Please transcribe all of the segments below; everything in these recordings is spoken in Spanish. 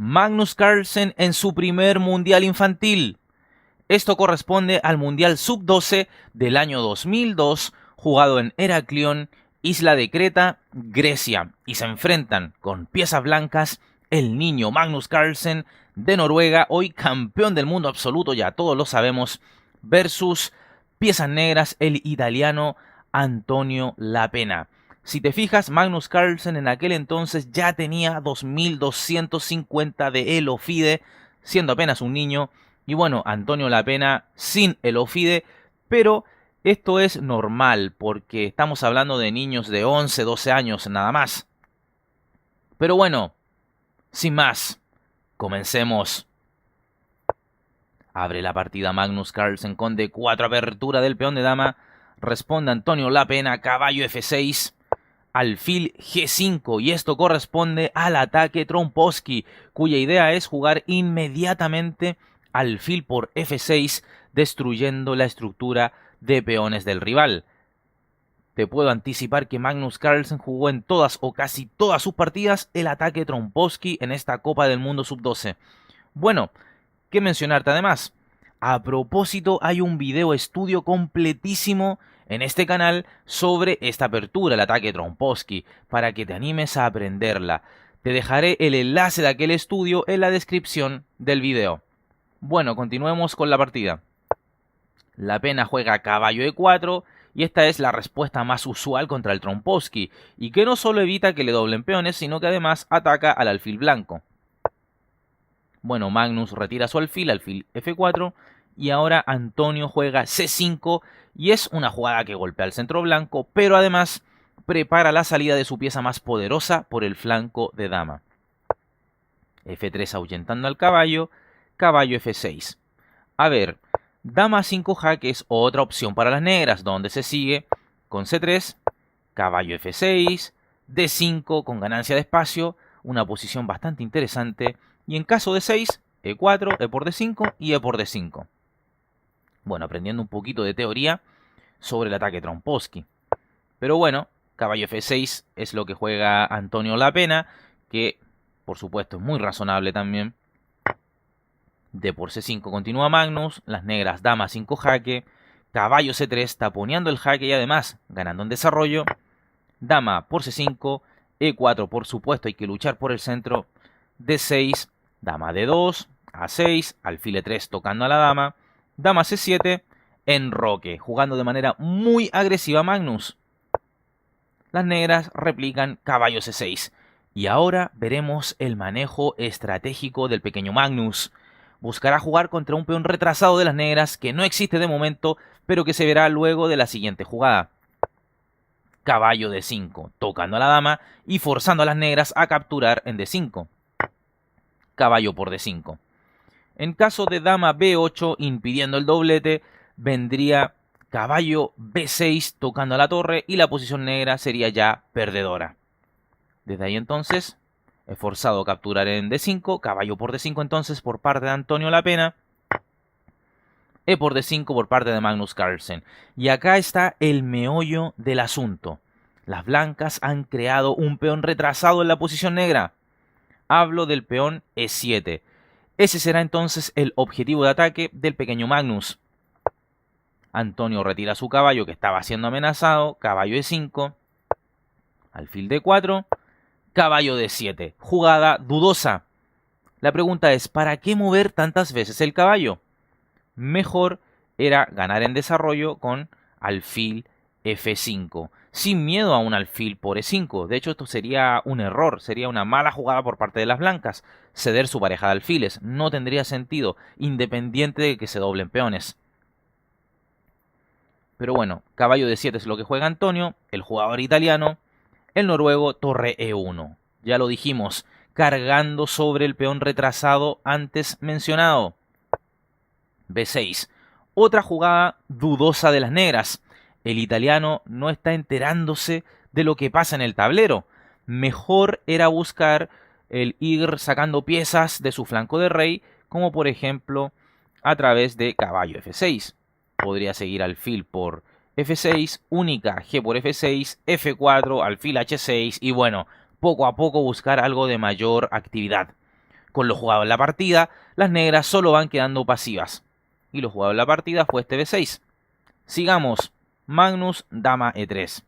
Magnus Carlsen en su primer mundial infantil. Esto corresponde al Mundial Sub-12 del año 2002, jugado en Heraklion, isla de Creta, Grecia, y se enfrentan con piezas blancas el niño Magnus Carlsen de Noruega, hoy campeón del mundo absoluto, ya todos lo sabemos, versus piezas negras el italiano Antonio Lapena. Si te fijas, Magnus Carlsen en aquel entonces ya tenía 2250 de Elo FIDE, siendo apenas un niño. Y bueno, Antonio Lapena sin Elo FIDE, pero esto es normal porque estamos hablando de niños de 11, 12 años nada más. Pero bueno, sin más, comencemos. Abre la partida Magnus Carlsen con D4, apertura del peón de dama. Responde Antonio Lapena, caballo F6, alfil G5, y esto corresponde al ataque Trompowsky, cuya idea es jugar inmediatamente alfil por F6, destruyendo la estructura de peones del rival. Te puedo anticipar que Magnus Carlsen jugó en todas o casi todas sus partidas el ataque Trompowsky en esta Copa del Mundo Sub-12. Bueno, ¿qué mencionarte además? A propósito, hay un video estudio completísimo en este canal sobre esta apertura, el ataque Trompowsky, para que te animes a aprenderla. Te dejaré el enlace de aquel estudio en la descripción del video. Bueno, continuemos con la partida. Lapena juega caballo E4 y esta es la respuesta más usual contra el Trompowsky, y que no solo evita que le doblen peones, sino que además ataca al alfil blanco. Bueno, Magnus retira su alfil F4, y ahora Antonio juega C5, y es una jugada que golpea al centro blanco, pero además prepara la salida de su pieza más poderosa por el flanco de dama. F3 ahuyentando al caballo, caballo F6. A ver, dama 5 jaque es otra opción para las negras, donde se sigue con C3, caballo F6, D5 con ganancia de espacio, una posición bastante interesante. Y en caso de 6, E4, E por D5 y E por D5. Bueno, aprendiendo un poquito de teoría sobre el ataque Trompowsky. Pero bueno, caballo F6 es lo que juega Antonio Lapena, que por supuesto es muy razonable también. D por C5 continúa Magnus, las negras dama 5 jaque, caballo C3 taponeando el jaque y además ganando en desarrollo. Dama por C5, E4 por supuesto hay que luchar por el centro, D6, dama D2, A6, alfil E3 tocando a la dama, dama C7, enroque, jugando de manera muy agresiva Magnus. Las negras replican caballo C6. Y ahora veremos el manejo estratégico del pequeño Magnus. Buscará jugar contra un peón retrasado de las negras que no existe de momento, pero que se verá luego de la siguiente jugada. Caballo D5, tocando a la dama y forzando a las negras a capturar en D5. Caballo por D5. En caso de dama B8 impidiendo el doblete, vendría caballo B6 tocando a la torre y la posición negra sería ya perdedora. Desde ahí entonces he forzado a capturar en D5, caballo por D5 entonces por parte de Antonio Lapena, E por D5 por parte de Magnus Carlsen. Y acá está el meollo del asunto. Las blancas han creado un peón retrasado en la posición negra. Hablo del peón E7. Ese será entonces el objetivo de ataque del pequeño Magnus. Antonio retira su caballo que estaba siendo amenazado, caballo E5, alfil D4, caballo D7. Jugada dudosa. La pregunta es, ¿para qué mover tantas veces el caballo? Mejor era ganar en desarrollo con alfil F5, sin miedo a un alfil por E5. De hecho, esto sería un error, sería una mala jugada por parte de las blancas. Ceder su pareja de alfiles no tendría sentido, independiente de que se doblen peones. Pero bueno, caballo D7 es lo que juega Antonio, el jugador italiano. El noruego, torre E1. Ya lo dijimos, cargando sobre el peón retrasado antes mencionado. B6. Otra jugada dudosa de las negras. El italiano no está enterándose de lo que pasa en el tablero. Mejor era buscar el ir sacando piezas de su flanco de rey, como por ejemplo a través de caballo F6. Podría seguir alfil por F6, única G por F6, F4, alfil H6 y bueno, poco a poco buscar algo de mayor actividad. Con lo jugado en la partida, las negras solo van quedando pasivas. Y lo jugado en la partida fue este B6. Sigamos. Magnus, dama E3.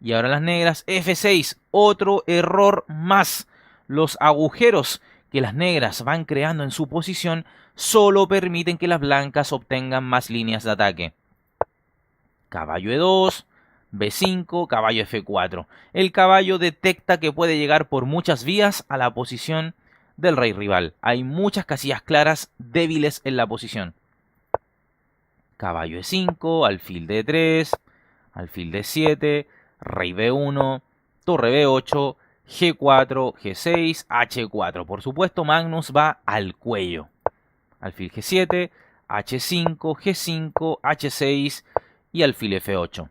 Y ahora las negras, F6. Otro error más. Los agujeros que las negras van creando en su posición solo permiten que las blancas obtengan más líneas de ataque. Caballo E2, B5, caballo F4. El caballo detecta que puede llegar por muchas vías a la posición del rey rival. Hay muchas casillas claras débiles en la posición. Caballo E5, alfil D3, alfil D7, rey B1, torre B8, G4, G6, H4. Por supuesto, Magnus va al cuello. Alfil G7, H5, G5, H6 y alfil F8.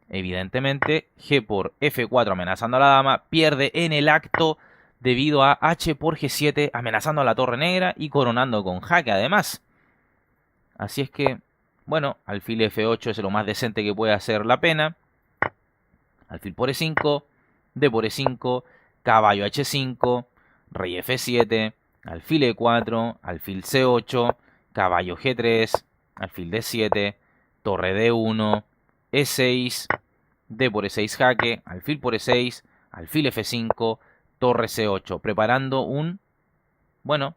Evidentemente, G por F4 amenazando a la dama, pierde en el acto debido a H por G7 amenazando a la torre negra y coronando con jaque además. Así es que, bueno, alfil F8 es lo más decente que puede hacer la pena. Alfil por E5, D por E5, caballo H5, rey F7, alfil E4, alfil C8, caballo G3, alfil D7, torre D1, E6, D por E6 jaque, alfil por E6, alfil F5, torre C8, preparando un, bueno,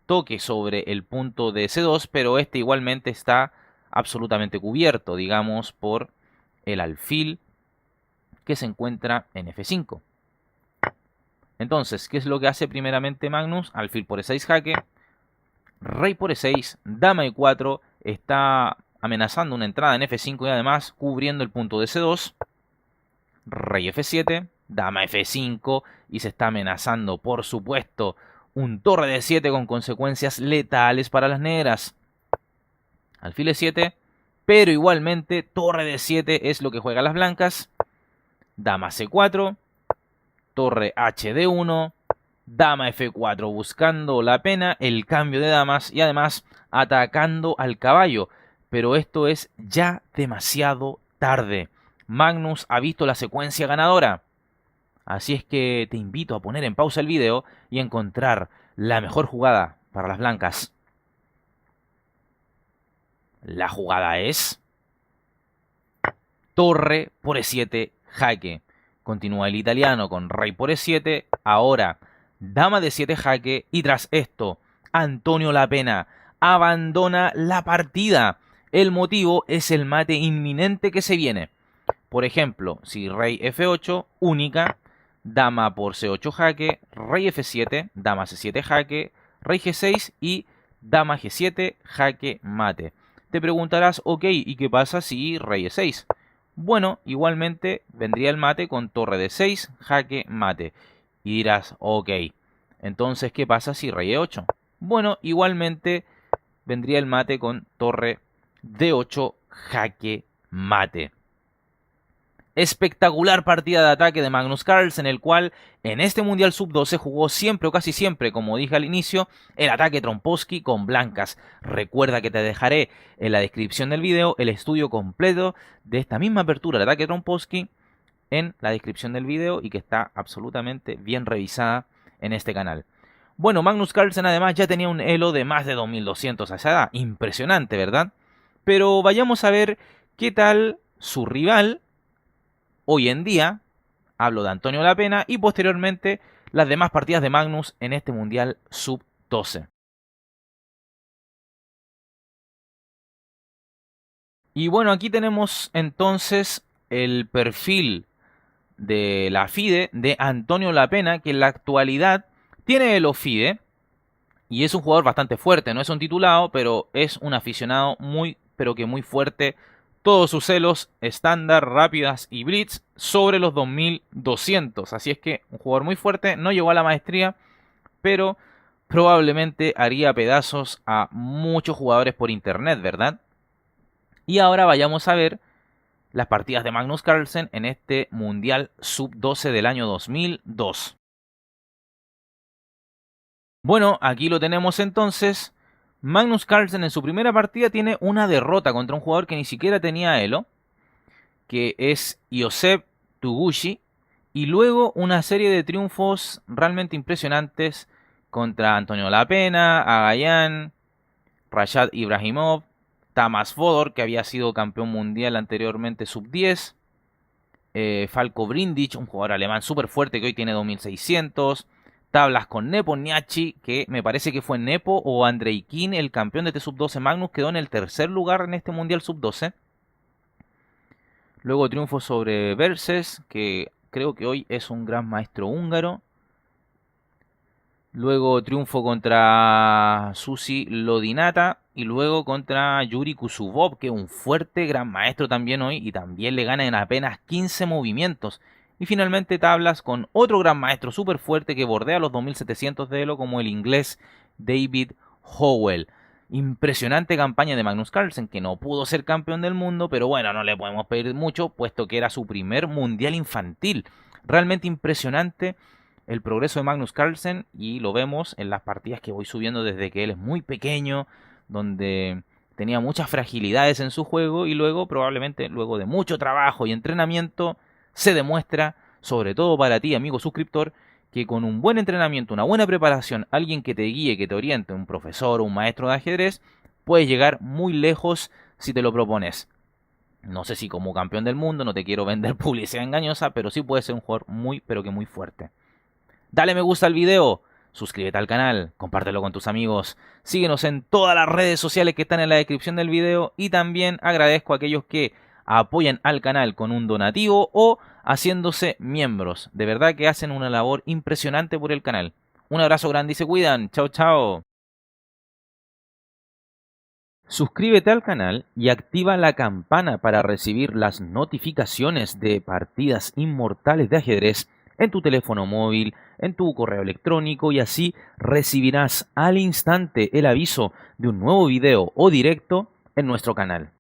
toque sobre el punto de C2, pero este igualmente está absolutamente cubierto, digamos, por el alfil que se encuentra en F5. Entonces, ¿qué es lo que hace primeramente Magnus? Alfil por E6 jaque, rey por E6, dama E4, está amenazando una entrada en F5 y además cubriendo el punto de C2, rey F7, dama F5 y se está amenazando, por supuesto, un torre de 7 con consecuencias letales para las negras. Alfil E7, pero igualmente torre de 7 es lo que juegan las blancas. Dama C4, torre HD1, dama F4 buscando la pena, el cambio de damas y además atacando al caballo. Pero esto es ya demasiado tarde. Magnus ha visto la secuencia ganadora. Así es que te invito a poner en pausa el video y encontrar la mejor jugada para las blancas. La jugada es torre por E7 jaque. Continúa el italiano con rey por E7. Ahora dama de 7 jaque. Y tras esto, Antonio Lapena abandona la partida. El motivo es el mate inminente que se viene. Por ejemplo, si rey F8, única, dama por C8 jaque, rey F7, dama C7 jaque, rey G6 y dama G7 jaque mate. Te preguntarás, ok, ¿y qué pasa si rey E6? Bueno, igualmente vendría el mate con torre de 6, jaque mate. Y dirás, ok, entonces ¿qué pasa si rey E8? Bueno, igualmente vendría el mate con torre D8, jaque mate. Espectacular partida de ataque de Magnus Carlsen, en el cual en este Mundial Sub-12 jugó siempre o casi siempre, como dije al inicio, el ataque Trompowsky con blancas. Recuerda que te dejaré en la descripción del video el estudio completo de esta misma apertura de ataque Trompowsky en la descripción del video y que está absolutamente bien revisada en este canal. Bueno, Magnus Carlsen además ya tenía un elo de más de 2200 a esa edad. Impresionante, ¿verdad? Pero vayamos a ver qué tal su rival hoy en día. Hablo de Antonio Lapena y posteriormente las demás partidas de Magnus en este Mundial Sub-12. Y bueno, aquí tenemos entonces el perfil de la FIDE de Antonio Lapena, que en la actualidad tiene el OFIDE y es un jugador bastante fuerte. No es un titulado, pero es un aficionado muy, pero que muy fuerte. Todos sus celos estándar, rápidas y blitz sobre los 2200. Así es que un jugador muy fuerte, no llegó a la maestría, pero probablemente haría pedazos a muchos jugadores por internet, ¿verdad? Y ahora vayamos a ver las partidas de Magnus Carlsen en este Mundial Sub-12 del año 2002. Bueno, aquí lo tenemos entonces. Magnus Carlsen en su primera partida tiene una derrota contra un jugador que ni siquiera tenía elo, que es Josep Tugushi, y luego una serie de triunfos realmente impresionantes contra Antonio Lapena, Agayán, Rashad Ibrahimov, Tamas Fodor, que había sido campeón mundial anteriormente sub-10, Falko Brindic, un jugador alemán súper fuerte que hoy tiene 2600, tablas con Nepo Niachi, que me parece que fue Nepo o Andrei Kin, el campeón de este sub-12 Magnus, quedó en el tercer lugar en este mundial sub-12. Luego triunfo sobre Verses, que creo que hoy es un gran maestro húngaro. Luego triunfo contra Susi Lodinata. Y luego contra Yuri Kusubov, que es un fuerte gran maestro también hoy. Y también le gana en apenas 15 movimientos. Y finalmente tablas con otro gran maestro súper fuerte que bordea los 2700 de Elo, como el inglés David Howell. Impresionante campaña de Magnus Carlsen, que no pudo ser campeón del mundo, pero bueno, no le podemos pedir mucho, puesto que era su primer mundial infantil. Realmente impresionante el progreso de Magnus Carlsen, y lo vemos en las partidas que voy subiendo desde que él es muy pequeño, donde tenía muchas fragilidades en su juego, y luego, probablemente, luego de mucho trabajo y entrenamiento, se demuestra, sobre todo para ti, amigo suscriptor, que con un buen entrenamiento, una buena preparación, alguien que te guíe, que te oriente, un profesor o un maestro de ajedrez, puedes llegar muy lejos si te lo propones. No sé si como campeón del mundo, no te quiero vender publicidad engañosa, pero sí puedes ser un jugador muy, pero que muy fuerte. Dale me gusta al video, suscríbete al canal, compártelo con tus amigos, síguenos en todas las redes sociales que están en la descripción del video, y también agradezco a aquellos que apoyan al canal con un donativo o haciéndose miembros. De verdad que hacen una labor impresionante por el canal. Un abrazo grande y se cuidan. Chao, chao. Suscríbete al canal y activa la campana para recibir las notificaciones de partidas inmortales de ajedrez en tu teléfono móvil, en tu correo electrónico, y así recibirás al instante el aviso de un nuevo video o directo en nuestro canal.